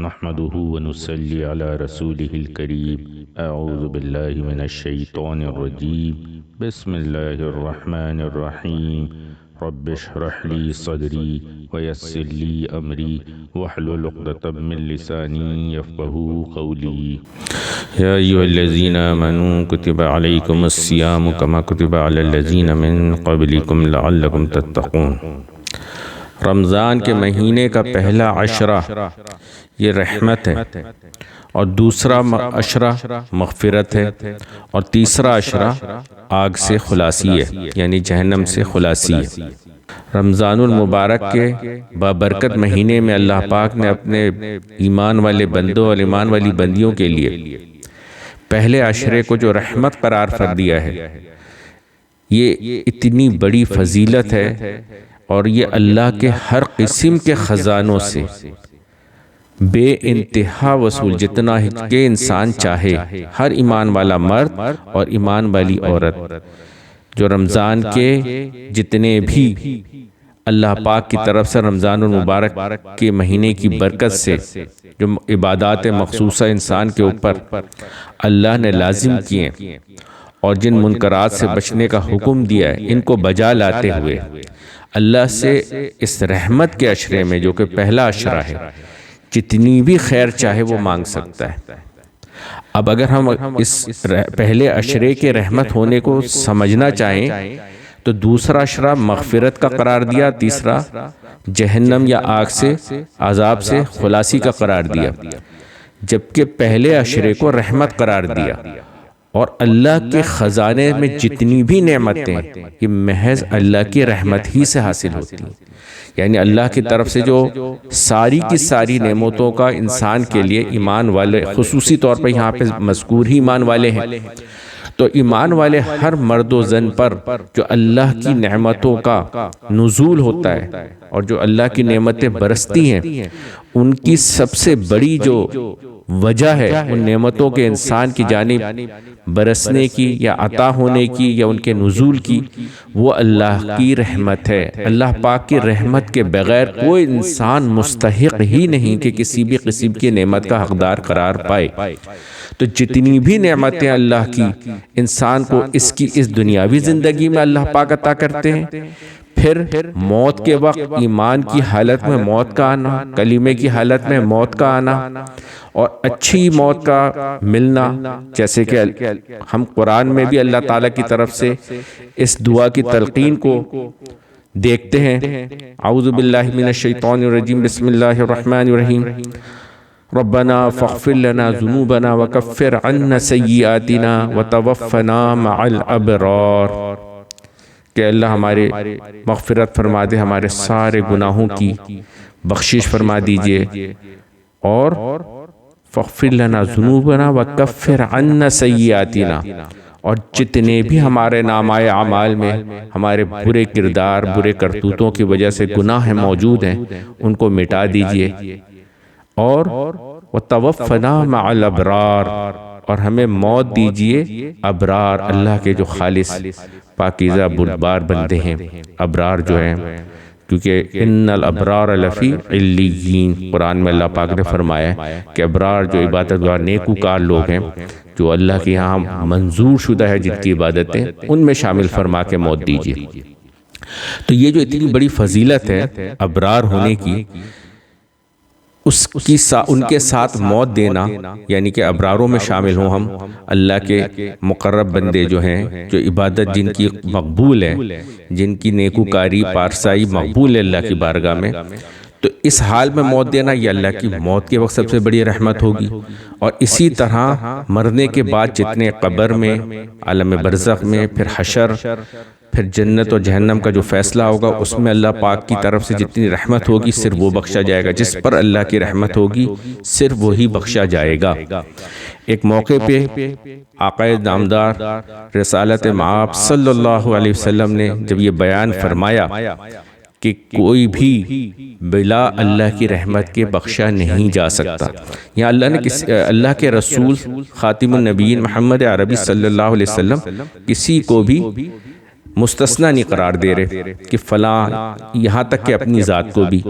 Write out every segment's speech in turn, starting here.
نحمده ونصلي على رسوله الكريم أعوذ بالله من الشيطان الرجيم بسم الله الرحمن الرحيم رب اشرح لي صدري ويسر لي أمري واحلل عقدة من لساني يفقهوا قولي يا أيها الذين آمنوا كتب عليكم الصيام كما كتب على الذين من قبلكم لعلكم تتقون۔ رمضان کے مہینے کا پہلا عشرہ یہ رحمت ہے، اور دوسرا عشرہ مغفرت ہے، اور تیسرا عشرہ آگ سے خلاصی ہے، یعنی جہنم سے خلاصی ہے۔ رمضان المبارک کے بابرکت مہینے میں اللہ پاک نے اپنے ایمان والے بندوں اور ایمان والی بندیوں کے لیے پہلے عشرے کو جو رحمت قرار کر دیا ہے، یہ اتنی بڑی فضیلت ہے، اور یہ اللہ کے ہر قسم کے خزانوں سے بے انتہا وصول، جتنا کہ انسان چاہے، ہر ایمان والا مرد اور ایمان والی عورت جو رمضان کے جتنے بھی اللہ پاک کی طرف سے رمضان المبارک کے مہینے کی برکت سے جو عبادات مخصوصہ انسان کے اوپر اللہ نے لازم کیے اور جن منکرات سے بچنے کا حکم دیا ہے، ان کو بجا لاتے ہوئے اللہ سے اس رحمت کے عشرے میں، جو کہ پہلا عشرہ ہے، جتنی بھی خیر چاہے وہ مانگ سکتا ہے۔ اب اگر ہم اس پہلے عشرے کے رحمت ہونے کو سمجھنا چاہیں تو دوسرا عشرہ مغفرت کا قرار دیا، تیسرا جہنم یا آگ سے عذاب سے خلاصی کا قرار دیا، جبکہ پہلے عشرے کو رحمت قرار دیا۔ اور اللہ کے خزانے میں جتنی بھی نعمتیں یہ محض اللہ کی رحمت ہی سے حاصل ہوتی ہیں، یعنی اللہ کی طرف سے جو ساری کی ساری نعمتوں کا انسان کے لیے ایمان والے، خصوصی طور پر یہاں پہ مذکور ہی ایمان والے ہیں، تو ایمان والے ہر مرد و زن پر جو اللہ کی نعمتوں کا نزول ہوتا ہے اور جو اللہ کی نعمتیں برستی ہیں، ان کی سب سے بڑی جو وجہ ہے ان نعمتوں کے انسان کی جانب برسنے کی یا عطا ہونے کی یا ان کے نزول کی، وہ اللہ کی رحمت ہے۔ اللہ پاک کی رحمت کے بغیر کوئی انسان مستحق ہی نہیں کہ کسی بھی قسم کی نعمت کا حقدار قرار پائے۔ تو جتنی بھی نعمتیں اللہ کی انسان کو اس دنیاوی زندگی میں اللہ پاک عطا کرتے ہیں، پھر موت کے وقت ایمان کی حالت میں موت کا آنا، کلمے کی حالت میں موت کا آنا، اور اچھی موت کا ملنا، جیسے کہ ہم قرآن میں بھی اللہ تعالیٰ کی طرف سے اس دعا کی تلقین کو دیکھتے ہیں۔ اعوذ باللہ من الشیطان الرجیم، بسم اللہ الرحمن الرحیم، ربنا فاغفر لنا ذنوبنا وکفر عنا سیئاتنا وتوفنا مع الابرار، کہ اللہ ہمارے مغفرت فرما دے، ہمارے سارے گناہوں کی بخشش فرما دیجئے، اور فاغفر لنا ذنوبنا وکفر عنا سیئاتنا، اور جتنے بھی ہمارے نامۂ اعمال میں ہمارے برے کردار، برے کرتوتوں کی وجہ سے گناہ موجود ہیں، ان کو مٹا دیجئے، اور وتوفنا مع الابرار، اور ہمیں موت دیجئے ابرار، اللہ کے جو خالص پاکیزہ بردبار بندے ہیں، ابرار جو ہیں، کیونکہ ان الابرار لفی علیین، قرآن میں اللہ پاک نے فرمایا ہے کہ ابرار جو عبادت گزار نیکوکار لوگ ہیں، جو اللہ کے یہاں منظور شدہ ہے جن کی عبادتیں، ان میں شامل فرما کے موت دیجیے۔ تو یہ جو اتنی بڑی فضیلت ہے ابرار ہونے کی، ان کے ساتھ موت دینا، یعنی کہ ابراروں میں شامل ہوں ہم، اللہ کے مقرب بندے جو ہیں، جو عبادت جن کی مقبول ہے، جن کی نیکوکاری پارسائی مقبول ہے اللہ کی بارگاہ میں، تو اس حال میں موت دینا یہ اللہ کی موت کے وقت سب سے بڑی رحمت ہوگی۔ اور اسی طرح مرنے کے بعد جتنے قبر میں، عالم برزخ میں، پھر حشر، پھر جنت اور جہنم کا جو فیصلہ ہوگا، اس میں اللہ پاک کی طرف سے جتنی رحمت ہوگی صرف وہ بخشا جائے گا، جس پر اللہ کی رحمت ہوگی صرف وہی بخشا جائے گا۔ ایک موقع پہ آقا نامدار رسالت مآب صلی اللہ علیہ وسلم نے جب یہ بیان فرمایا کہ کوئی بھی بلا اللہ کی رحمت کے بخشا نہیں جا سکتا، یہاں اللہ کے رسول خاتم النبیین محمد عربی صلی اللہ علیہ وسلم کسی کو بھی مستثنیٰ نہیں قرار دے رہے کہ فلاں، یہاں تک کہ اپنی ذات کو بھی۔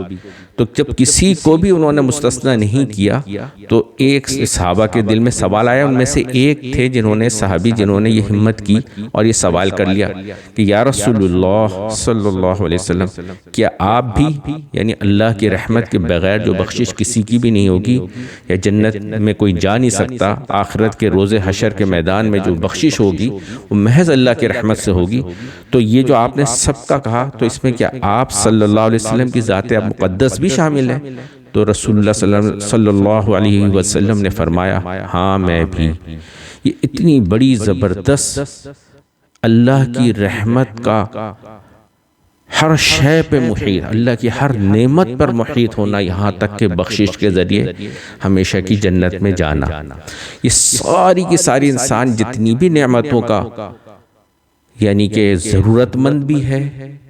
تو جب کسی کو بھی انہوں نے مستثنا نہیں کیا تو ایک صحابہ کے دل میں سوال آیا، ان میں سے ایک تھے جنہوں نے یہ ہمت کی اور یہ سوال کر لیا کہ یا رسول اللہ صلی اللہ علیہ وسلم، کیا آپ بھی، یعنی اللہ کی رحمت کے بغیر جو بخشش کسی کی بھی نہیں ہوگی، یا جنت میں کوئی جا نہیں سکتا، آخرت کے روز حشر کے میدان میں جو بخشش ہوگی وہ محض اللہ کی رحمت سے ہوگی، تو یہ جو آپ نے سب کا کہا تو اس میں کیا آپ صلی اللہ علیہ وسلم کی ذات مقدس بھی شامل ہے؟ تو رسول اللہ صلی اللہ علیہ وسلم نے فرمایا ہاں میں بھی۔ یہ اتنی بڑی زبردست اللہ کی رحمت کا ہر شے پہ محیط، اللہ کی ہر نعمت پر محیط ہونا، یہاں تک کہ بخشش کے ذریعے ہمیشہ کی جنت میں جانا، یہ ساری کی ساری انسان جتنی بھی نعمتوں کا یعنی کہ ضرورت مند بھی ہے،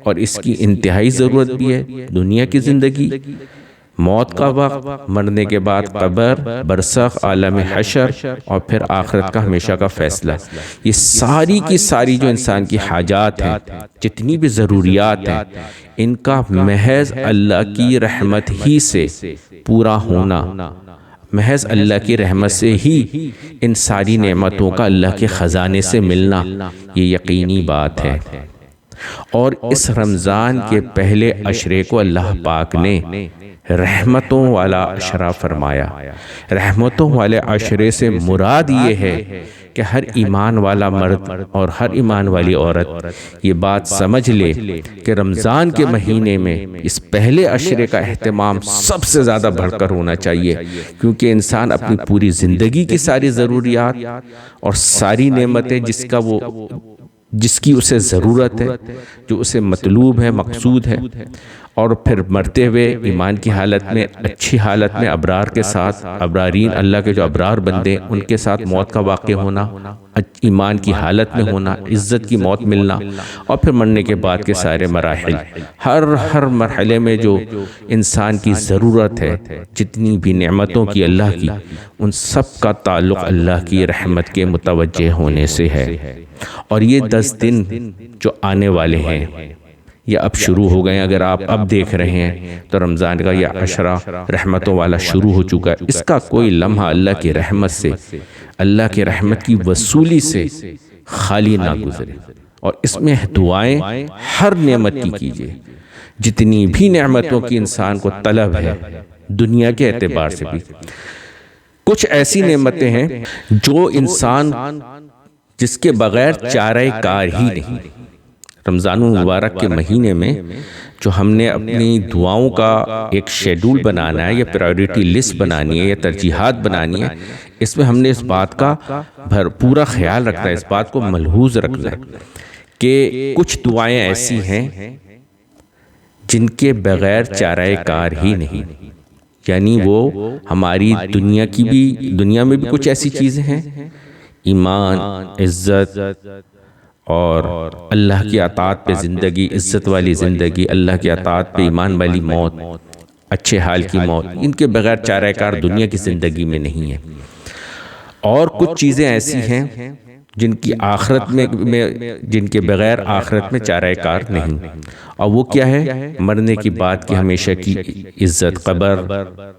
اور اس کی انتہائی ضرورت بھی ہے، دنیا کی زندگی، موت کا وقت، مرنے کے بعد قبر، برزخ، عالم حشر، اور پھر آخرت کا ہمیشہ کا فیصلہ، یہ ساری کی ساری جو انسان کی حاجات ہیں، جتنی بھی ضروریات ہیں، ان کا محض اللہ کی رحمت ہی سے پورا ہونا، محض اللہ کی رحمت سے ہی ان ساری نعمتوں کا اللہ کے خزانے سے ملنا، یہ یقینی بات ہے۔ اور اس رمضان کے پہلے عشرے کو اللہ پاک نے رحمتوں والا عشرہ فرمایا۔ رحمتوں والے عشرے سے مراد یہ ہے کہ ہر ایمان والا مرد اور ہر ایمان والی عورت یہ بات سمجھ لے کہ رمضان کے مہینے میں اس پہلے عشرے کا اہتمام سب سے زیادہ بڑھ کر ہونا چاہیے، کیونکہ انسان اپنی پوری زندگی کی ساری ضروریات اور ساری نعمتیں جس کی اسے ضرورت ہے، جو اسے مطلوب ہے، مقصود ہے، اور پھر مرتے ہوئے ایمان کی حالت میں، اچھی حالت میں، ابرار کے ساتھ، ابرارین اللہ کے جو ابرار بندے ان کے ساتھ موت کا واقع ہونا، ایمان کی حالت میں ہونا، عزت کی موت ملنا، اور پھر مرنے کے بعد کے سارے مراحل، ہر مرحلے میں جو انسان کی ضرورت ہے، جتنی بھی نعمتوں کی اللہ کی، ان سب کا تعلق اللہ کی رحمت کے متوجہ ہونے سے ہے۔ اور یہ 10 دن جو آنے والے ہیں، یہ اب شروع ہو گئے ہیں، اگر آپ اب دیکھ رہے ہیں تو رمضان کا یہ عشرہ رحمتوں والا شروع ہو چکا ہے، اس کا کوئی لمحہ اللہ کی رحمت سے، اللہ کی رحمت کی وصولی سے خالی نہ گزرے، اور اس میں دعائیں ہر نعمت کی کیجیے، جتنی بھی نعمتوں کی انسان کو طلب ہے دنیا کے اعتبار سے بھی۔ کچھ ایسی نعمتیں ہیں جو انسان جس کے بغیر چارہ کار ہی نہیں۔ رمضان المبارک کے مہینے میں جو ہم نے اپنی دعاؤں کا ایک شیڈول بنانا ہے، یا پرائیورٹی لسٹ بنانی ہے، یا ترجیحات بنانی ہے، اس میں ہم نے اس بات کا پورا خیال رکھنا ہے، اس بات کو ملحوظ رکھنا ہے کہ کچھ دعائیں ایسی ہیں جن کے بغیر چارہ کار ہی نہیں، یعنی وہ ہماری دنیا میں بھی کچھ ایسی چیزیں ہیں، ایمان، عزت، اور اللہ کی اطاعت پہ زندگی، عزت والی زندگی، اللہ کی اطاعت پہ ایمان والی موت، اچھے حال کی موت، ان کے بغیر چارہ کار دنیا کی زندگی میں نہیں ہے۔ اور کچھ چیزیں ایسی ہیں جن کی آخرت میں جن کے بغیر آخرت میں چارہ کار نہیں، اور وہ کیا ہے؟ مرنے کی بعد کی ہمیشہ کی عزت، قبر،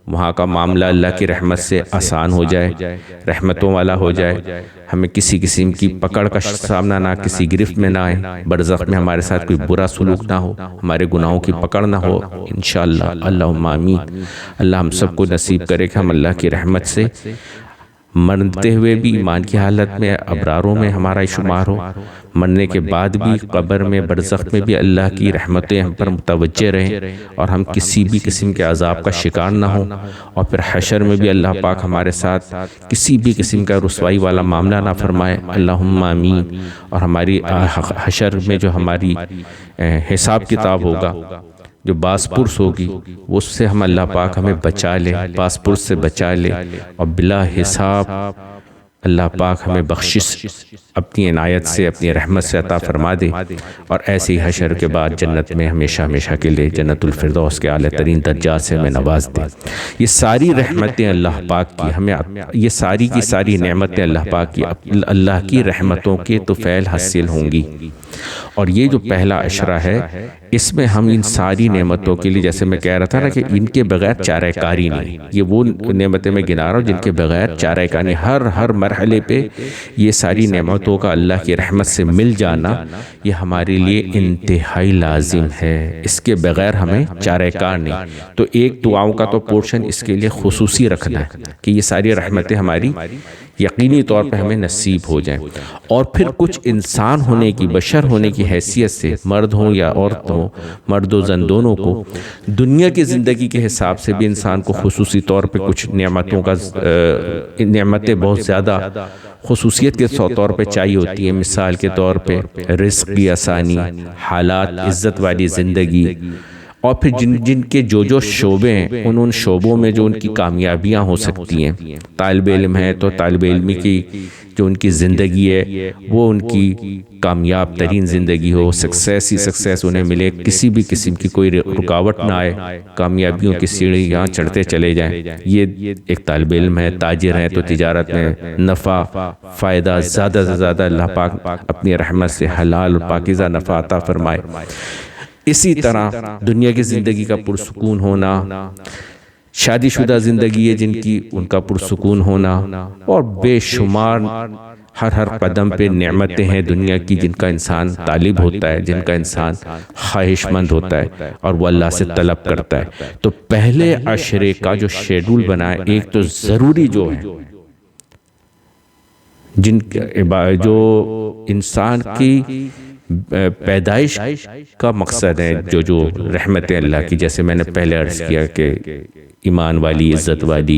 وہاں کا معاملہ اللہ کی رحمت سے آسان ہو جائے، رحمتوں والا ہو جائے، ہمیں کسی قسم کی پکڑ کا سامنا نہ، کسی گرفت میں نہ آئے، برزخ میں ہمارے ساتھ کوئی برا سلوک نہ ہو، ہمارے گناہوں کی پکڑ نہ ہو، انشاءاللہ، اللہم آمین۔ اللہ ہم سب کو نصیب کرے کہ ہم اللہ کی رحمت سے مرتے ہوئے بھی ایمان کی حالت میں ابراروں میں ہمارا شمار ہو، مرنے کے بعد بھی قبر میں، برزخ میں بھی اللہ کی رحمتیں ہم پر متوجہ رہیں، اور ہم کسی بھی قسم کے عذاب کا شکار نہ ہوں، اور پھر حشر میں بھی اللہ پاک ہمارے ساتھ کسی بھی قسم کا رسوائی والا معاملہ نہ فرمائے، اللہم آمین۔ اور ہماری حشر میں جو ہماری حساب کتاب ہوگا، جو باس پرس ہوگی، اس سے ہم اللہ پاک ہمیں بچا لے، باس پرس سے بچا لے، اور بلا حساب اللہ پاک ہمیں بخشش اپنی عنایت سے، اپنی رحمت سے عطا فرما دے، اور ایسے ہی حشر کے بعد جنت میں ہمیشہ ہمیشہ کے لیے جنت الفردوس کے اعلیٰ ترین درجات سے ہمیں نواز دے۔ یہ ساری رحمتیں اللہ پاک کی ہمیں، یہ ساری کی ساری نعمتیں اللہ پاک کی، اللہ کی رحمتوں کے طفیل حاصل ہوں گی۔ اور یہ جو پہلا عشرہ ہے، اس میں ہم ان ساری نعمتوں کے لیے، جیسے میں کہہ رہا تھا نا کہ ان کے بغیر چارہ کاری نہیں، یہ وہ نعمتیں میں گنا رہا ہوں جن کے بغیر چارہ کاری نہیں۔ ہر مرحلے پہ یہ ساری نعمتوں کا اللہ کی رحمت سے مل جانا یہ ہمارے لیے انتہائی لازم ہے، اس کے بغیر ہمیں چارہ کار نہیں۔ تو ایک دعاؤں کا تو پورشن اس کے لیے خصوصی رکھنا ہے کہ یہ ساری رحمتیں ہماری یقینی طور پہ ہمیں نصیب ہو جائیں۔ اور پھر کچھ انسان ہونے کی، بشر ہونے کی حیثیت سے، مرد ہوں یا عورت ہوں، مرد و زن دونوں کو دنیا کی زندگی کے حساب سے بھی انسان کو خصوصی طور پہ کچھ نعمتوں کا نعمتیں بہت زیادہ خصوصیت کے طور پہ چاہیے ہوتی ہیں۔ مثال کے طور پہ رزق کی آسانی، حالات، عزت والی زندگی، اور پھر جن کے جو شعبے ہیں ان شعبوں میں جو ان کی کامیابیاں ہو سکتی ہیں۔ طالب علم ہے تو طالب علمی کی جو ان کی زندگی ہے وہ ان کی کامیاب ترین زندگی ہو، سکسیس انہیں ملے، کسی بھی قسم کی کوئی رکاوٹ نہ آئے، کامیابیوں کی سیڑھی یہاں چڑھتے چلے جائیں۔ یہ ایک طالب علم ہے۔ تاجر ہیں تو تجارت میں نفع فائدہ زیادہ سے زیادہ اللہ پاک اپنی رحمت سے حلال اور پاکیزہ نفع عطا فرمائے۔ اسی طرح دنیا کی زندگی کا پرسکون ہونا، شادی شدہ زندگی ہے جن کی، ان کا پرسکون ہونا، اور بے شمار ہر قدم پہ نعمتیں ہیں دنیا کی جن کا انسان طالب ہوتا ہے، جن کا انسان خواہش مند ہوتا ہے اور وہ اللہ سے طلب کرتا ہے۔ تو پہلے عشرے کا جو شیڈول بنا ہے، ایک تو ضروری جو ہے جو انسان کی پیدائش کا مقصد ہے، جو رحمت اللہ کی، جیسے میں نے پہلے عرض کیا کہ ایمان والی، عزت والی،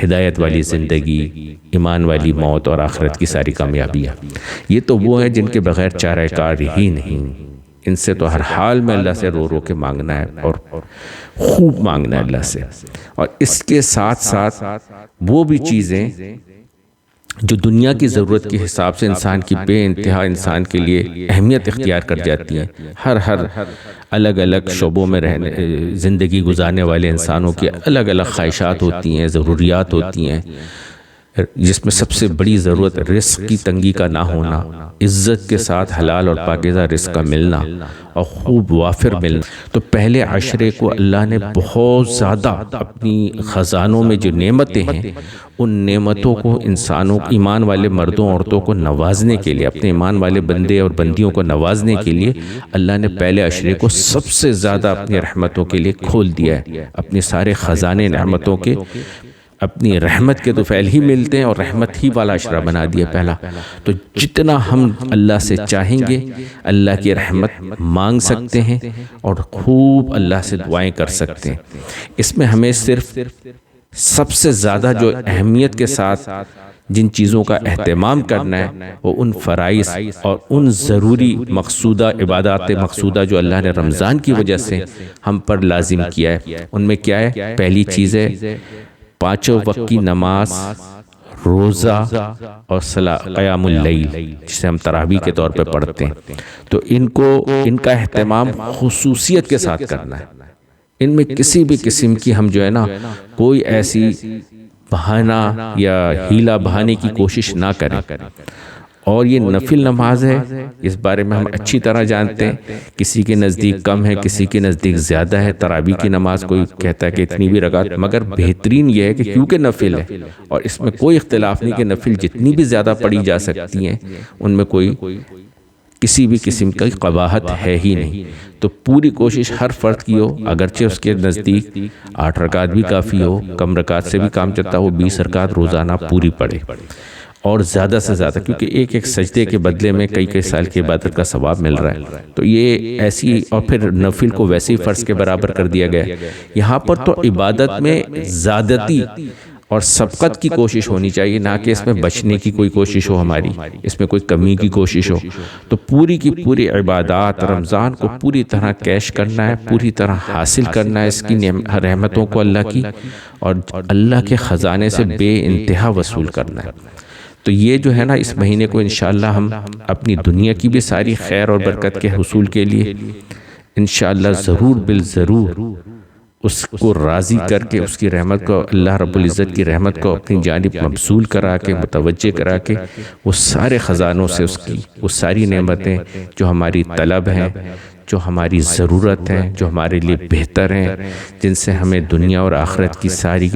ہدایت والی زندگی، ایمان والی موت اور آخرت کی ساری کامیابیاں، یہ تو وہ ہیں جن کے بغیر چارہ کار ہی نہیں۔ ان سے تو ہر حال میں اللہ سے رو کے مانگنا ہے اور خوب مانگنا ہے اللہ سے۔ اور اس کے ساتھ ساتھ وہ بھی چیزیں جو دنیا کی ضرورت کے حساب سے انسان کی بے انتہا انسان کے لیے اہمیت اختیار کر جاتی ہیں۔ ہر الگ الگ شعبوں میں زندگی گزارنے والے انسانوں کی الگ الگ خواہشات ہوتی ہیں، ضروریات ہوتی ہیں، جس میں سب سے بڑی ضرورت رزق کی تنگی کا نہ ہونا، عزت کے ساتھ حلال اور پاکیزہ رزق کا ملنا اور خوب وافر ملنا۔ تو پہلے عشرے کو اللہ نے بہت زیادہ اپنی خزانوں میں جو نعمتیں ہیں ان نعمتوں کو انسانوں، ایمان والے مردوں عورتوں کو نوازنے کے لیے، اپنے ایمان والے بندے اور بندیوں کو نوازنے کے لیے اللہ نے پہلے عشرے کو سب سے زیادہ اپنی رحمتوں کے لیے کھول دیا ہے۔ اپنے سارے خزانے نعمتوں کے، اپنی رحمت کے تو فعل ہی ملتے ہیں اور رحمت ہی والا عشرہ بنا دیا پہلا۔ تو جتنا ہم اللہ سے چاہیں گے اللہ کی رحمت مانگ سکتے ہیں اور خوب اللہ سے دعائیں کر سکتے ہیں۔ اس میں ہمیں صرف سب سے زیادہ جو اہمیت کے ساتھ جن چیزوں کا اہتمام کرنا ہے وہ ان فرائض اور ان ضروری مقصودہ عبادات مقصودہ جو اللہ نے رمضان کی وجہ سے ہم پر لازم کیا ہے۔ ان میں کیا ہے؟ پہلی چیز ہے 5 وقت کی نماز، روزہ اور قیام اللیل، جسے ہم تراویح کے طور پہ پڑھتے ہیں۔ تو ان کا اہتمام خصوصیت کے ساتھ کرنا ہے۔ ان میں کسی بھی قسم کی ہم جو ہے نا کوئی ایسی بہانہ یا ہیلا بہانے کی کوشش نہ کریں۔ اور یہ نفل نماز ہے، اس بارے میں ہم اچھی طرح جانتے ہیں، کسی کے نزدیک کم ہے، کسی کے نزدیک زیادہ ہے۔ تراویح کی نماز کوئی کہتا ہے کہ اتنی بھی رکعت، مگر بہترین یہ ہے کہ کیونکہ نفل ہے اور اس میں کوئی اختلاف نہیں کہ نفل جتنی بھی زیادہ پڑھی جا سکتی ہیں ان میں کوئی کسی بھی قسم کی قباحت ہے ہی نہیں۔ تو پوری کوشش ہر فرد کی ہو، اگرچہ اس کے نزدیک 8 رکعت بھی کافی ہو، کم رکعت سے بھی کام چلتا ہو، 20 رکعت روزانہ پوری پڑھے اور زیادہ سے زیادہ، کیونکہ ایک سجدے کے بدلے میں کئی سال کی عبادت کا ثواب مل رہا ہے۔ تو یہ ایسی، اور پھر نفل کو ویسے ہی فرض کے برابر کر دیا گیا۔ یہاں پر تو عبادت میں زیادتی اور سبقت کی کوشش ہونی چاہیے، نہ کہ اس میں بچنے کی کوئی کوشش ہو، ہماری اس میں کوئی کمی کی کوشش ہو۔ تو پوری کی پوری عبادات رمضان کو پوری طرح کیش کرنا ہے، پوری طرح حاصل کرنا ہے اس کی رحمتوں کو اللہ کی، اور اللہ کے خزانے سے بے انتہا وصول کرنا ہے۔ تو یہ جو ہے نا اس مہینے کو انشاءاللہ ہم اپنی دنیا کی بھی ساری خیر اور برکت کے حصول کے لیے انشاءاللہ ضرور بالضرور اس کو راضی کر کے، اس کی رحمت کو، اللہ رب العزت کی رحمت کو اپنی جانب مبذول کرا کے، متوجہ کرا کے، وہ سارے خزانوں سے اس کی وہ ساری نعمتیں جو ہماری طلب ہیں، جو ہماری ضرورت ہیں، جو ہمارے لیے بہتر ہیں، جن سے ہمیں دنیا اور آخرت کی ساری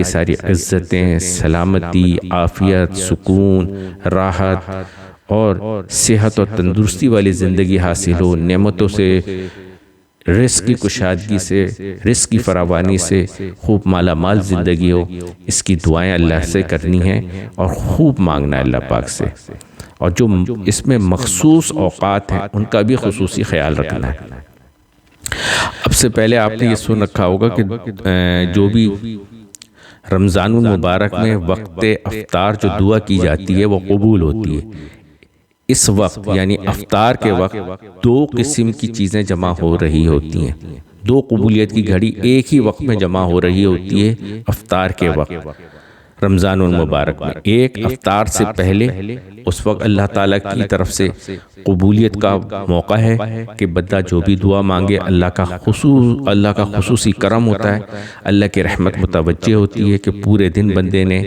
عزتیں، سلامتی، عافیت، سکون، راحت اور صحت اور تندرستی والی زندگی حاصل ہو، نعمتوں سے، رزق کی کشادگی سے، رزق کی فراوانی سے خوب مالا مال زندگی ہو، اس کی دعائیں اللہ سے کرنی ہیں اور خوب مانگنا ہے اللہ پاک سے، اور جو اس میں مخصوص اوقات ہیں ان کا بھی خصوصی خیال رکھنا ہے۔ اب سے پہلے آپ نے یہ سن رکھا ہوگا کہ جو بھی رمضان المبارک میں وقت افطار جو دعا کی جاتی ہے وہ قبول ہوتی ہے۔ اس وقت یعنی افطار کے وقت دو قسم کی چیزیں جمع ہو رہی ہوتی ہیں، دو قبولیت کی گھڑی ایک ہی وقت میں جمع ہو رہی ہوتی ہے افطار کے وقت رمضان المبارک میں۔ ایک افطار سے پہلے، اس وقت اللہ تعالیٰ کی طرف سے قبولیت کا موقع ہے کہ بندہ جو بھی دعا مانگے اللہ کا خصوصی کرم ہوتا ہے، اللہ کی رحمت متوجہ ہوتی ہے کہ پورے دن بندے نے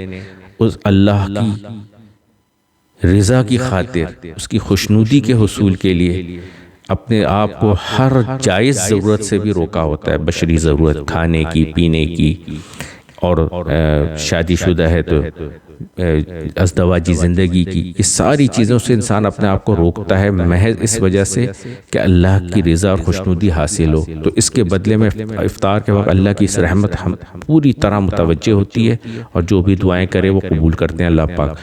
اس اللہ کی رضا کی خاطر، اس کی خوشنودی کے حصول کے لیے اپنے آپ کو ہر جائز ضرورت سے بھی روکا ہوتا ہے، بشری ضرورت، کھانے کی، پینے کی، اور شادی شدہ ہے تو ازدواجی زندگی کی، یہ ساری چیزوں سے انسان اپنے آپ کو روکتا ہے محض اس وجہ سے کہ اللہ کی رضا اور خوشنودی حاصل ہو۔ تو اس کے بدلے میں افطار کے وقت اللہ کی اس رحمت ہم پوری طرح متوجہ ہوتی ہے اور جو بھی دعائیں کرے وہ قبول کرتے ہیں اللہ پاک۔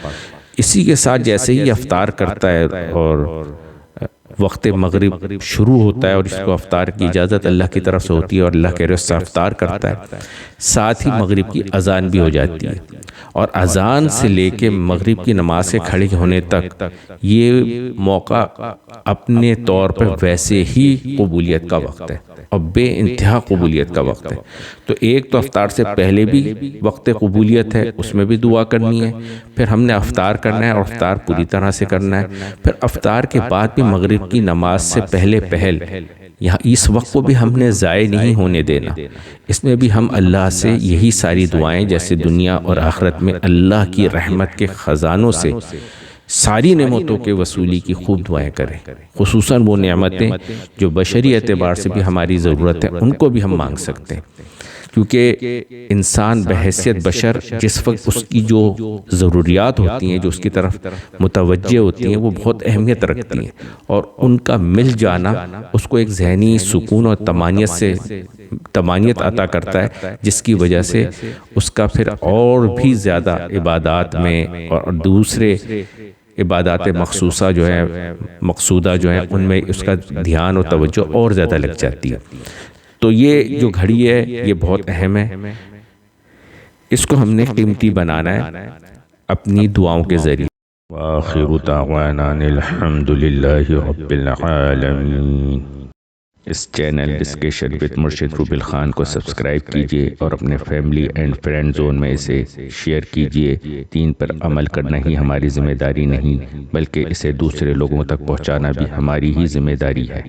اسی کے ساتھ جیسے ہی افطار کرتا ہے اور وقت مغرب شروع ہوتا ہے اور اس کو افطار کی اجازت اللہ کی طرف سے ہوتی ہے اور اللہ کے رضا سے افطار کرتا ہے، ساتھ ہی مغرب کی اذان بھی ہو جاتی ہے، اور اذان سے لے کے مغرب کی نماز سے کھڑے ہونے تک یہ موقع اپنے طور پر ویسے ہی قبولیت کا وقت ہے اور بے انتہا قبولیت کا وقت ہے۔ تو ایک تو افطار سے پہلے بھی وقت قبولیت ہے، اس میں بھی دعا کرنی ہے، پھر ہم نے افطار کرنا ہے اور افطار پوری طرح سے کرنا ہے، پھر افطار کے بعد بھی مغرب کی نماز سے پہلے یہاں اس وقت کو بھی ہم نے ضائع نہیں ہونے دینا، اس میں بھی ہم اللہ سے یہی ساری دعائیں جیسے دنیا اور آخرت میں اللہ کی رحمت کے خزانوں سے ساری نعمتوں کے وصولی کی خوب دعائیں کریں، خصوصاً وہ نعمتیں جو بشری اعتبار سے بھی ہماری ضرورت ہے ان کو بھی ہم مانگ سکتے ہیں، کیونکہ انسان بحیثیت بشر جس وقت اس کی جو ضروریات ہوتی ہیں، جو اس کی طرف متوجہ ہوتی ہیں، وہ بہت اہمیت رکھتی ہیں، اور ان کا مل جانا اس کو ایک ذہنی سکون اور طمانینت عطا کرتا ہے، جس کی وجہ سے اس کا پھر اور بھی زیادہ عبادات میں اور دوسرے عبادات مخصوصہ جو ہیں، مقصودہ جو ہیں، ان میں اس کا دھیان اور توجہ اور زیادہ لگ جاتی ہے۔ تو یہ جو گھڑی ہے یہ بہت اہم ہے، اس کو ہم نے قیمتی بنانا ہے اپنی دعاؤں کے ذریعے۔ وآخر دعوانا الحمد للہ رب العالمین۔ اس چینل ڈسکشن وتھ مرشد روبل خان کو سبسکرائب کیجئے اور اپنے فیملی اینڈ فرینڈ زون میں اسے شیئر کیجئے۔ دین پر عمل کرنا ہی ہماری ذمہ داری نہیں، بلکہ اسے دوسرے لوگوں تک پہنچانا بھی ہماری ہی ذمہ داری ہے۔